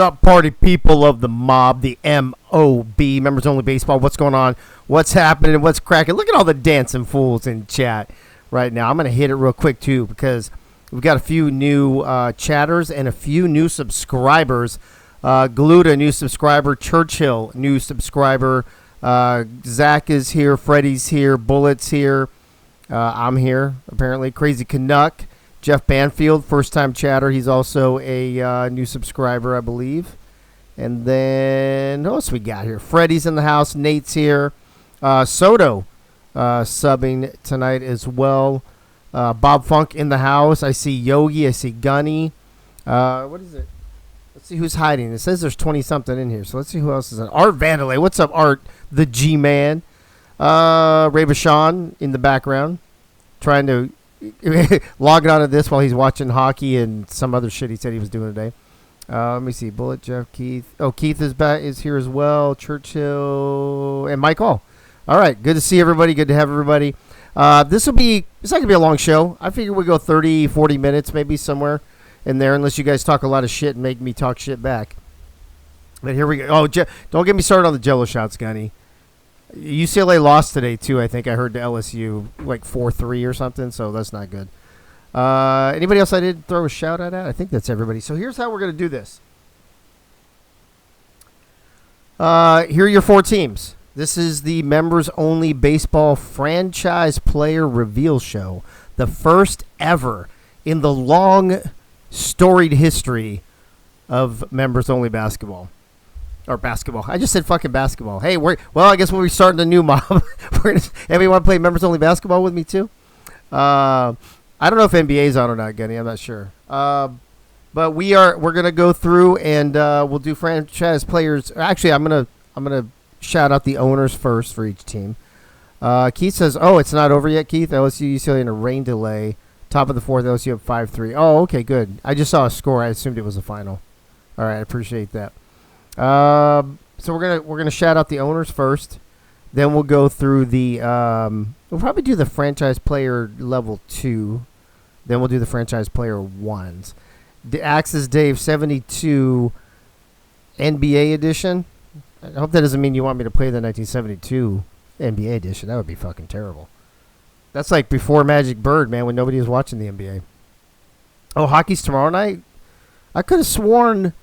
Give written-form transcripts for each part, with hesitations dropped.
up, party people of the mob, the MOB, Members Only Baseball? What's going on? What's happening? What's cracking? Look at all the dancing fools in chat right now. I'm going to hit it real quick, too, because we've got a few new chatters and a few new subscribers. Gluta, new subscriber. Churchill, new subscriber. Zach is here. Freddie's here. Bullet's here. I'm here, apparently. Crazy Canuck. Jeff Banfield, first-time chatter. He's also a new subscriber, I believe. And then, who else we got here? Freddie's in the house. Nate's here. Soto subbing tonight as well. Bob Funk in the house. I see Yogi. I see Gunny. What is it? Let's see who's hiding. It says there's 20-something in here, so let's see who else is in. Art Vandalay. What's up, Art? The G-Man. Ray Bashan in the background. Trying to log on to this while he's watching hockey and some other shit he said he was doing today. Let me see. Bullet, Jeff, Keith. Oh, Keith is here as well. Churchill and Mike Hall. All right. Good to see everybody. Good to have everybody. It's not going to be a long show. I figure we'll go 30, 40 minutes maybe somewhere in there unless you guys talk a lot of shit and make me talk shit back. But here we go. Oh, don't get me started on the Jello shots, Gunny. UCLA lost today, too, I think. I heard to LSU, like 4-3 or something, so that's not good. Anybody else I did throw a shout out at? I think that's everybody. So here's how we're going to do this. Here are your four teams. This is the members-only baseball franchise player reveal show. The first ever in the long, storied history of members-only basketball. Or basketball. I just said fucking basketball. Hey, I guess we're starting a new mob. Anybody want to play members-only basketball with me, too? I don't know if NBA's on or not, Gunny. I'm not sure. But we're going to go through and we'll do franchise players. Actually, I'm gonna shout out the owners first for each team. Keith says, oh, it's not over yet, Keith. LSU, UCLA in a rain delay. Top of the fourth, LSU up 5-3. Oh, okay, good. I just saw a score. I assumed it was a final. All right, I appreciate that. So we're gonna shout out the owners first, then we'll go through the we'll probably do the franchise player level 2, then we'll do the franchise player 1s. The Axis Dave 72 NBA edition. I hope that doesn't mean you want me to play the 1972 NBA edition. That would be fucking terrible. That's like before Magic Bird, man, when nobody was watching the NBA. Oh, hockey's tomorrow night? I could have sworn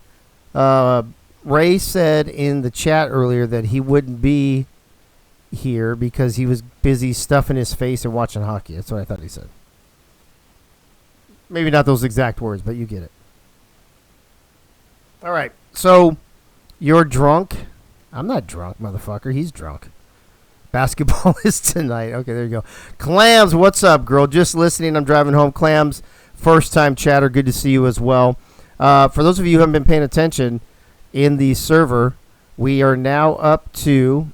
Ray said in the chat earlier that he wouldn't be here because he was busy stuffing his face and watching hockey. That's what I thought he said. Maybe not those exact words, but you get it. All right. So you're drunk. I'm not drunk, motherfucker. He's drunk. Basketball is tonight. Okay, there you go. Clams, what's up, girl? Just listening. I'm driving home. Clams, first-time chatter. Good to see you as well. For those of you who haven't been paying attention, in the server, we are now up to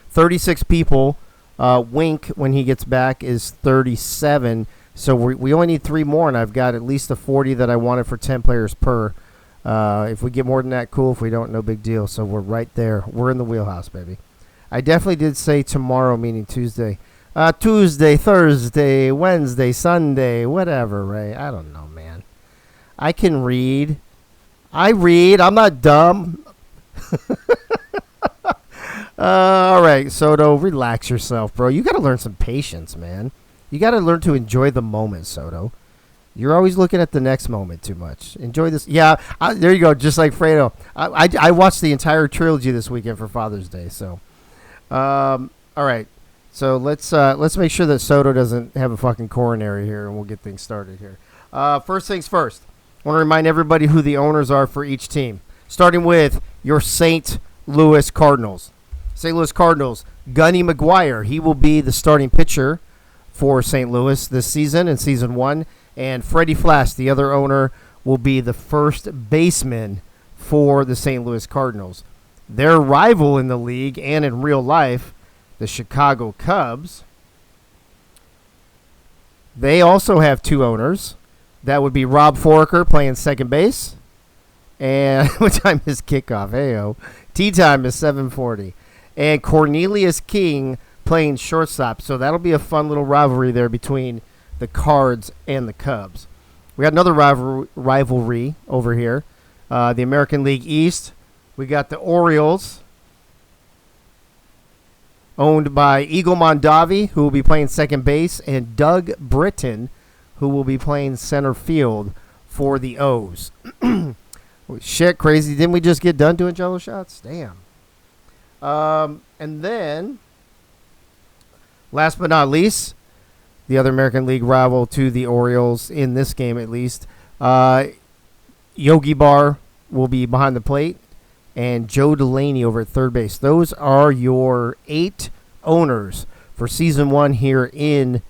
36 people. Wink, when he gets back, is 37. So we only need 3 more, and I've got at least the 40 that I wanted for 10 players per. If we get more than that, cool. If we don't, no big deal. So we're right there. We're in the wheelhouse, baby. I definitely did say tomorrow, meaning Tuesday. Tuesday, Thursday, Wednesday, Sunday, whatever, Ray. I don't know, man. I can read. I read. I'm not dumb. All right, Soto, relax yourself, bro. You got to learn some patience, man. You got to learn to enjoy the moment, Soto. You're always looking at the next moment too much. Enjoy this. Yeah, there you go. Just like Fredo. I watched the entire trilogy this weekend for Father's Day. So, all right. So let's make sure that Soto doesn't have a fucking coronary here, and we'll get things started here. First things first. I want to remind everybody who the owners are for each team, starting with your St. Louis Cardinals. St. Louis Cardinals, Gunny McGuire. He will be the starting pitcher for St. Louis this season in Season 1. And Freddie Flash, the other owner, will be the first baseman for the St. Louis Cardinals. Their rival in the league and in real life, the Chicago Cubs, they also have 2 owners. That would be Rob Foraker playing second base. And what time is kickoff? Heyo. Tea time is 7:40. And Cornelius King playing shortstop. So that'll be a fun little rivalry there between the Cards and the Cubs. We got another rivalry over here. The American League East, we got the Orioles, owned by Eagle Mondavi, who will be playing second base, and Doug Britton, who will be playing center field for the O's. Shit, crazy. Didn't we just get done doing Jello shots? Damn. And then, last but not least, the other American League rival to the Orioles, in this game at least, Yogi Bar will be behind the plate, and Joe Delaney over at third base. Those are your 8 owners for season 1 here in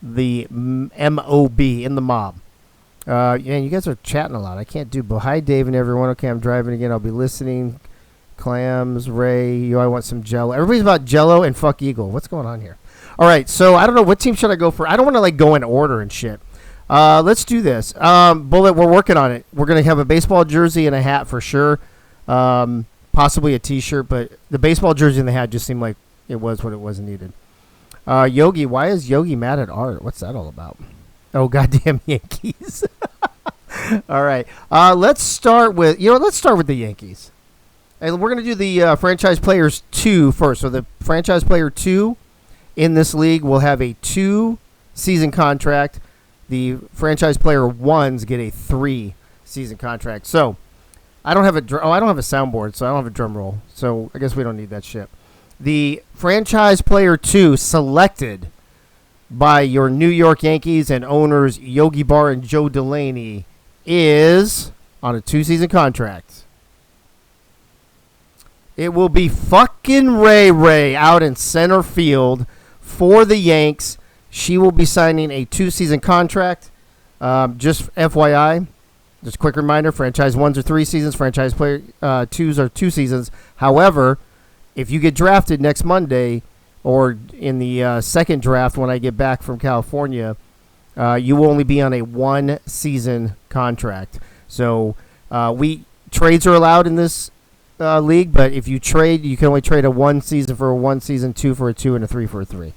the MOB, in the mob. Yeah, you guys are chatting a lot. I can't do, but hi, Dave and everyone. Okay, I'm driving again. I'll be listening. Clams, Ray, I want some Jello. Everybody's about Jello and fuck Eagle. What's going on here? All right, so I don't know. What team should I go for? I don't want to, go in order and shit. Let's do this. Bullet, we're working on it. We're going to have a baseball jersey and a hat for sure. Possibly a T-shirt, but the baseball jersey and the hat just seemed like it was what it was needed. Yogi, why is Yogi mad at Art? What's that all about? Oh, goddamn Yankees. All right. Let's start with the Yankees. And we're going to do the franchise players 2 first. So the franchise player 2 in this league will have a 2-season contract. The franchise player 1s get a 3-season contract. So I don't have a soundboard, so I don't have a drum roll. So I guess we don't need that shit. The franchise player 2 selected by your New York Yankees and owners Yogi Bar and Joe Delaney is on a 2-season contract. It will be fucking Ray out in center field for the Yanks. She will be signing a 2-season contract. Just FYI, just a quick reminder, franchise 1s are 3 seasons, franchise player 2s are 2 seasons. However, if you get drafted next Monday or in the second draft when I get back from California, you will only be on a 1-season contract. So trades are allowed in this league, but if you trade, you can only trade a 1 season for a 1 season, 2 for a 2, and a 3 for a 3.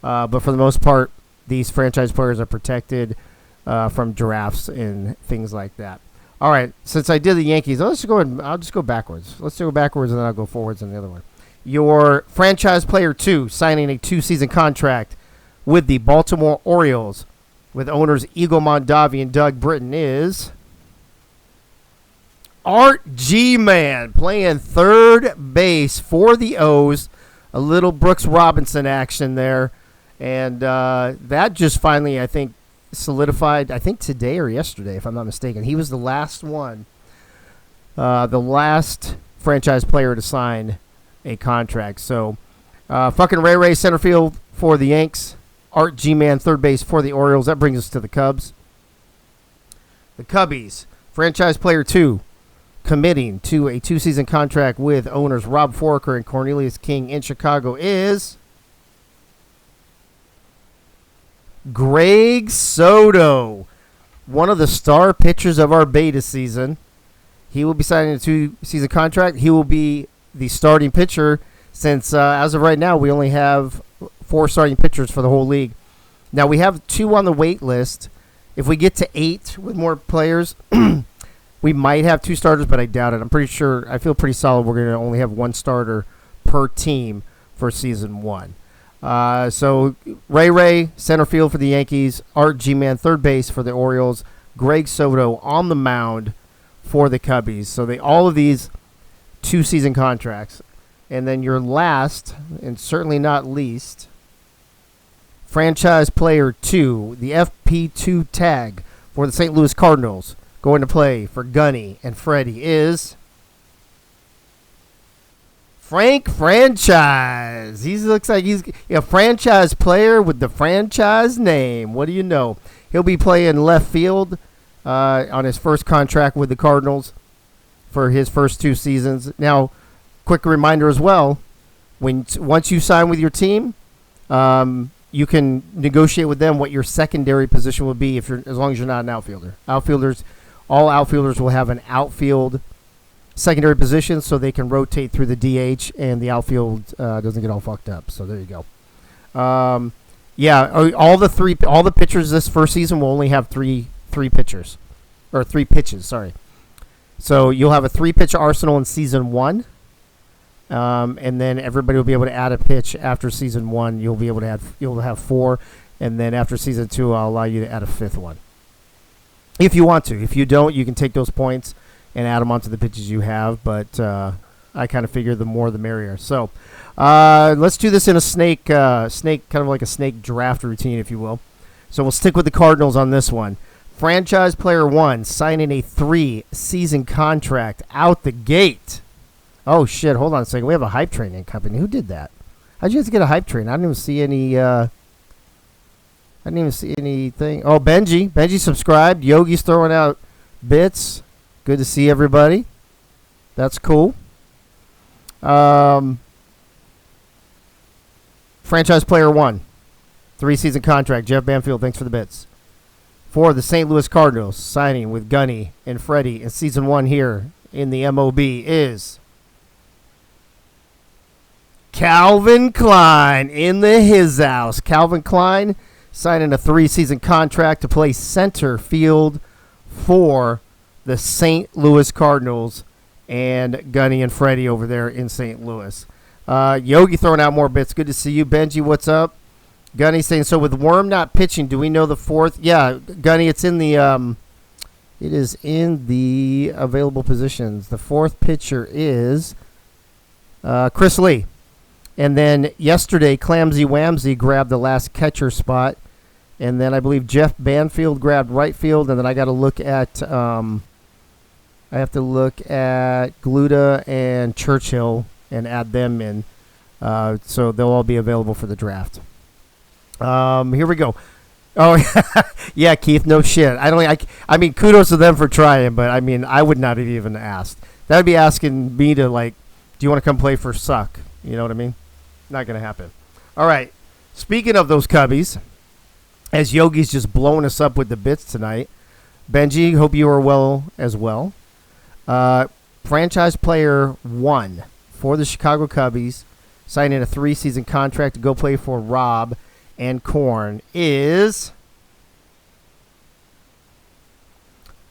But for the most part, these franchise players are protected from drafts and things like that. All right, since I did the Yankees, I'll just go backwards. Let's go backwards, and then I'll go forwards on the other one. Your franchise player 2 signing a 2-season contract with the Baltimore Orioles with owners Eagle Mondavi and Doug Britton is Art G-Man playing third base for the O's. A little Brooks Robinson action there. And that just finally, I think, solidified, I think today or yesterday, if I'm not mistaken. He was the last one, the last franchise player to sign a contract. So, fucking Ray center field for the Yanks. Art G-Man third base for the Orioles. That brings us to the Cubs. The Cubbies, franchise player 2, committing to a 2-season contract with owners Rob Foraker and Cornelius King in Chicago is Greg Soto, one of the star pitchers of our beta season. He will be signing a 2-season contract. He will be the starting pitcher since, as of right now, we only have 4 starting pitchers for the whole league. Now, we have 2 on the wait list. If we get to 8 with more players, we might have 2 starters, but I doubt it. I feel pretty solid we're going to only have 1 starter per team for season 1. So Ray, center field for the Yankees. Art G-Man, third base for the Orioles. Greg Soto on the mound for the Cubbies. So all of these 2-season contracts. And then your last, and certainly not least, franchise player 2, the FP2 tag for the St. Louis Cardinals, going to play for Gunny and Freddie is Frank Franchise. He looks like he's a franchise player with the franchise name. What do you know? He'll be playing left field on his first contract with the Cardinals for his first 2 seasons. Now, quick reminder as well, once you sign with your team, you can negotiate with them what your secondary position will be as long as you're not an outfielder. All outfielders will have an outfield secondary position so they can rotate through the DH and the outfield doesn't get all fucked up. So there you go. All the pitchers this first season will only have three pitchers or 3 pitches. Sorry. So you'll have a 3-pitch arsenal in season 1. And then everybody will be able to add a pitch after season 1. You'll have 4. And then after season 2, I'll allow you to add a 5th one. If you want to. If you don't, you can take those points and add them onto the pitches you have. But I kind of figure the more the merrier. So let's do this in a snake, kind of like a snake draft routine, if you will. So we'll stick with the Cardinals on this one. Franchise player 1 signing a 3-season contract out the gate. Oh, shit. Hold on a second. We have a hype train in company. Who did that? How'd you have to get a hype train? I didn't even see any. I didn't even see anything. Oh, Benji. Benji subscribed. Yogi's throwing out bits. Good to see everybody. That's cool. Franchise player 1. 3-season contract. Jeff Banfield, thanks for the bits. For the St. Louis Cardinals, signing with Gunny and Freddie in season 1 here in the MOB is Calvin Klein in his house. Calvin Klein signing a 3-season contract to play center field for the St. Louis Cardinals and Gunny and Freddie over there in St. Louis. Yogi throwing out more bits. Good to see you. Benji, what's up? Gunny saying, so with Worm not pitching, do we know the 4th? Yeah, Gunny, it's in the it is in the available positions. The 4th pitcher is Chris Lee. And then yesterday, Clamsy Wamsy grabbed the last catcher spot. And then I believe Jeff Banfield grabbed right field. And then I got to look at Gluda and Churchill and add them in. So they'll all be available for the draft. Here we go. Oh, yeah, Keith, no shit. I mean, kudos to them for trying, but I mean, I would not have even asked. That would be asking me to, like, do you want to come play for Suck? You know what I mean? Not going to happen. All right. Speaking of those Cubbies, as Yogi's just blowing us up with the bits tonight, Benji, hope you are well as well. Franchise player 1 for the Chicago Cubbies, signing a 3-season contract to go play for Rob and Korn is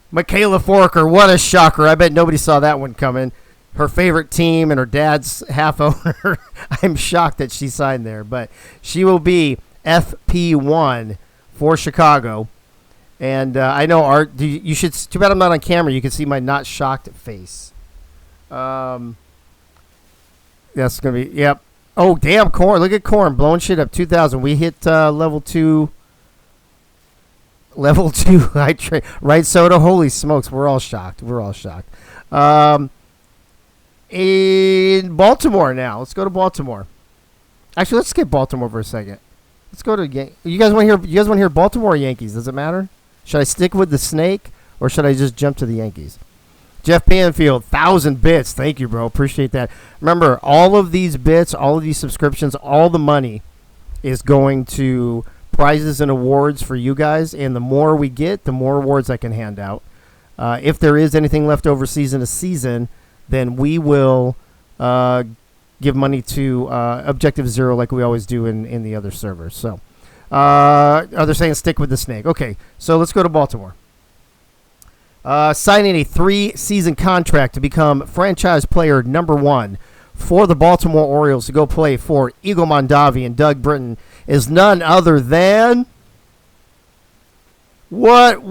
Michaela Forker. What a shocker. I bet nobody saw that one coming. Her favorite team and her dad's half owner. I'm shocked that she signed there, but she will be FP1 for Chicago. And I know, Art, you should, too bad I'm not on camera. You can see my not shocked face. That's going to be, yep. Oh, damn, Korn. Look at Korn blowing shit up. 2,000. We hit level 2. Level 2 right soda. Holy smokes. We're all shocked. In Baltimore now. Let's go to Baltimore. Actually, let's skip Baltimore for a second. Let's go to you guys want to hear Baltimore or Yankees? Does it matter? Should I stick with the snake or should I just jump to the Yankees? Jeff Banfield, 1,000 bits. Thank you, bro. Appreciate that. Remember, all of these bits, all of these subscriptions, all the money is going to prizes and awards for you guys. And the more we get, the more awards I can hand out. If there is anything left over season to season, then we will give money to Objective Zero like we always do in the other servers. So, they're saying stick with the snake. Okay, so let's go to Baltimore. Signing a 3-season contract to become franchise player number 1 for the Baltimore Orioles to go play for Eagle Mondavi and Doug Britton is none other than what?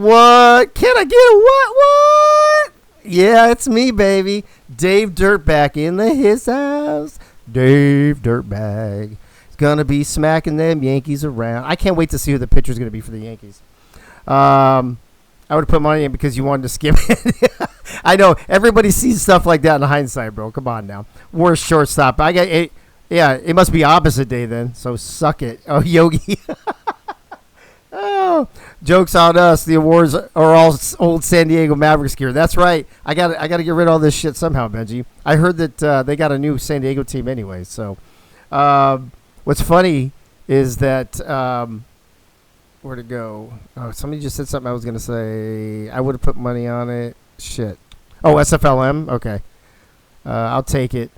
Can I get a what? Yeah, it's me, baby. Dave Dirtbag in his house. Dave Dirtbag is going to be smacking them Yankees around. I can't wait to see who the pitcher's going to be for the Yankees. I would have put money in because you wanted to skip it. I know. Everybody sees stuff like that in hindsight, bro. Come on now. Worst shortstop. I got it. Yeah, it must be opposite day then. So suck it. Oh, Yogi. Oh, joke's on us. The awards are all old San Diego Mavericks gear. That's right. I got to get rid of all this shit somehow, Benji. I heard that they got a new San Diego team anyway. So what's funny is that where'd it go? Oh, somebody just said something I was going to say. I would have put money on it. Shit. Oh, SFLM? Okay. I'll take it.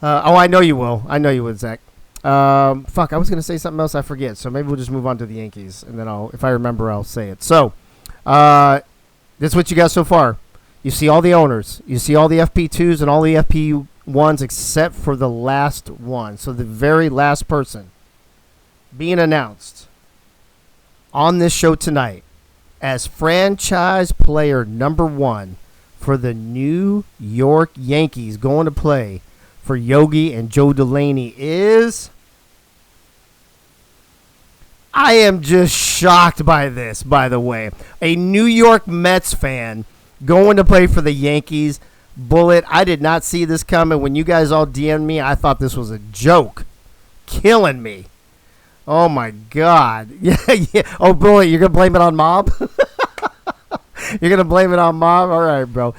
I know you will. I know you would, Zach. Fuck, I was going to say something else. I forget. So maybe we'll just move on to the Yankees. And then if I remember, I'll say it. So, this is what you got so far. You see all the owners. You see all the FP2s and all the FP1s except for the last one. So the very last person being announced on this show tonight as franchise player number 1 for the New York Yankees going to play for Yogi and Joe Delaney is... I am just shocked by this, by the way. A New York Mets fan going to play for the Yankees. Bullet, I did not see this coming. When you guys all DM'd me, I thought this was a joke. Killing me. Oh, my God. Yeah. Oh, Bullet, you're going to blame it on Mob? You're going to blame it on Mob? All right, bro.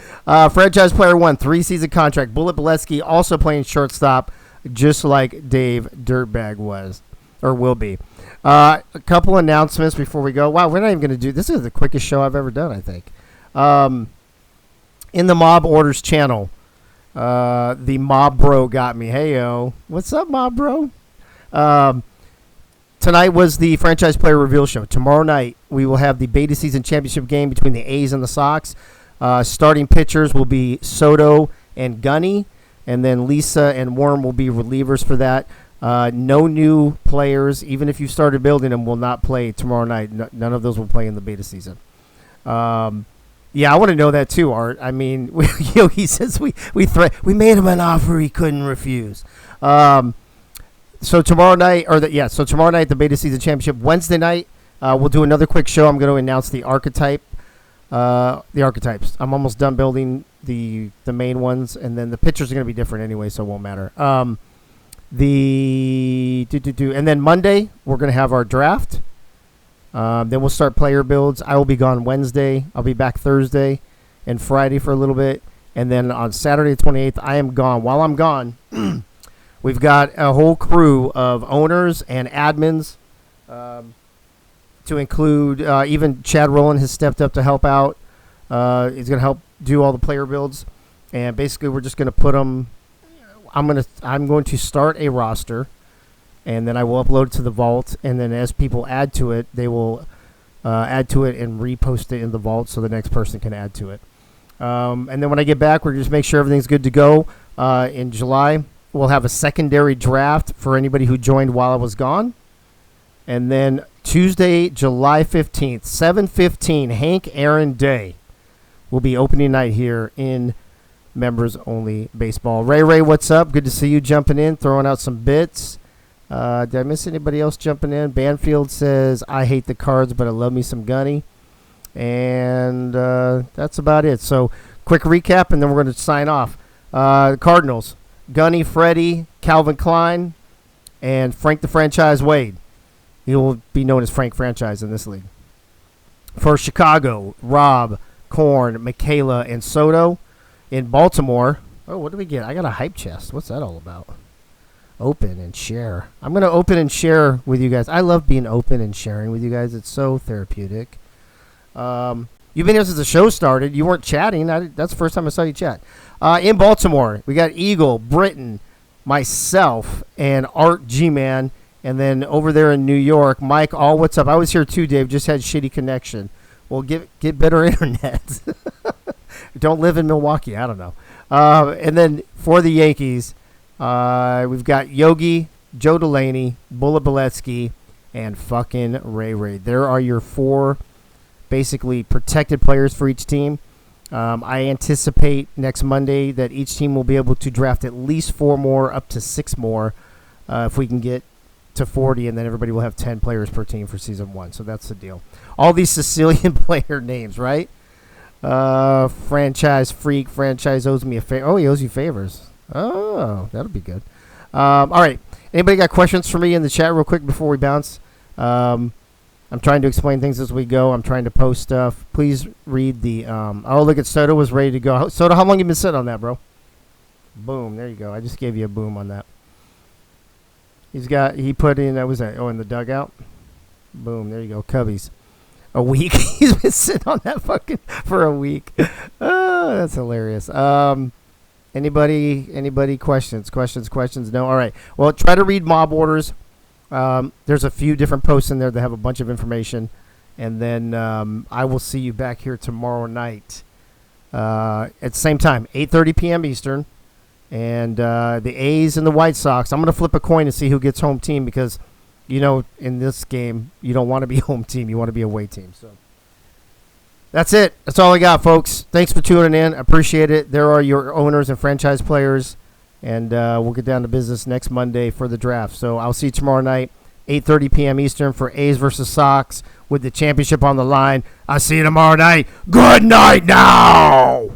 Franchise player 1, 3-season contract. Bullet Bolesky also playing shortstop, just like Dave Dirtbag was, or will be. A couple announcements before we go. Wow, we're not even going to do... This is the quickest show I've ever done, I think. In the Mob Orders channel, the Mob Bro got me. Hey, yo. What's up, Mob Bro? Tonight was the franchise player reveal show. Tomorrow night, we will have the beta season championship game between the A's and the Sox. Starting pitchers will be Soto and Gunny, and then Lisa and Worm will be relievers for that. No new players, even if you started building them, will not play tomorrow night. None of those will play in the beta season. Yeah, I want to know that too, Art. I mean, he says we made him an offer he couldn't refuse. So tomorrow night, tomorrow night the beta season championship. Wednesday night, we'll do another quick show. I'm going to announce the archetypes. I'm almost done building the main ones, and then the pictures are going to be different anyway, so it won't matter. And then Monday we're going to have our draft. Then we'll start player builds. I will be gone Wednesday. I'll be back Thursday and Friday for a little bit, and then on Saturday the 28th I am gone. While I'm gone, we've got a whole crew of owners and admins, to include even Chad Rowland has stepped up to help out. He's going to help do all the player builds, and basically we're just going to put them. I'm going to start a roster, and then I will upload it to the vault, and then as people add to it, they will add to it and repost it in the vault so the next person can add to it. And then when I get back, we're just make sure everything's good to go. In July, we'll have a secondary draft for anybody who joined while I was gone. And then Tuesday, July 15th, 7:15, Hank Aaron Day will be opening night here in Members Only Baseball. Ray, what's up? Good to see you jumping in, throwing out some bits. Did I miss anybody else jumping in? Banfield says, I hate the Cards, but I love me some Gunny. And that's about it. So, quick recap, and then we're going to sign off. The Cardinals, Gunny, Freddie, Calvin Klein, and Frank the Franchise Wade. He will be known as Frank Franchise in this league. For Chicago, Rob, Korn, Michaela, and Soto. In Baltimore, what do we get? I got a hype chest. What's that all about? Open and share. I'm going to open and share with you guys. I love being open and sharing with you guys. It's so therapeutic. You've been here since the show started. You weren't chatting. That's the first time I saw you chat. In Baltimore, we got Eagle, Britton, myself, and Art G-Man. And then over there in New York, Mike, what's up? I was here too, Dave. Just had shitty connection. Well, get better internet. Don't live in Milwaukee. I don't know. And then for the Yankees, we've got Yogi, Joe Delaney, Bullet Bolesky, and fucking Ray. There are your 4 basically protected players for each team. I anticipate next Monday that each team will be able to draft at least 4 more, up to 6 more, if we can get to 40, and then everybody will have 10 players per team for season 1. So that's the deal. All these Sicilian player names, right? Franchise freak, franchise owes me a favor. Oh, he owes you favors. Oh, that'll be good. All right. Anybody got questions for me in the chat real quick before we bounce? I'm trying to explain things as we go. I'm trying to post stuff. Please read the, look at Soto was ready to go. Soto, how long you been sitting on that, bro? Boom. There you go. I just gave you a boom on that. He put in, what was that? Oh, in the dugout. Boom. There you go. Cubbies. A week. He's been sitting on that fucking for a week. Oh, that's hilarious. Anybody questions? No? All right. Well, try to read mob orders. There's a few different posts in there that have a bunch of information. And then I will see you back here tomorrow night at the same time, 8:30 p.m. Eastern. And the A's and the White Sox. I'm going to flip a coin to see who gets home team because, in this game, you don't want to be home team. You want to be away team. So that's it. That's all I got, folks. Thanks for tuning in. I appreciate it. There are your owners and franchise players. And we'll get down to business next Monday for the draft. So I'll see you tomorrow night, 8:30 p.m. Eastern for A's versus Sox with the championship on the line. I'll see you tomorrow night. Good night now.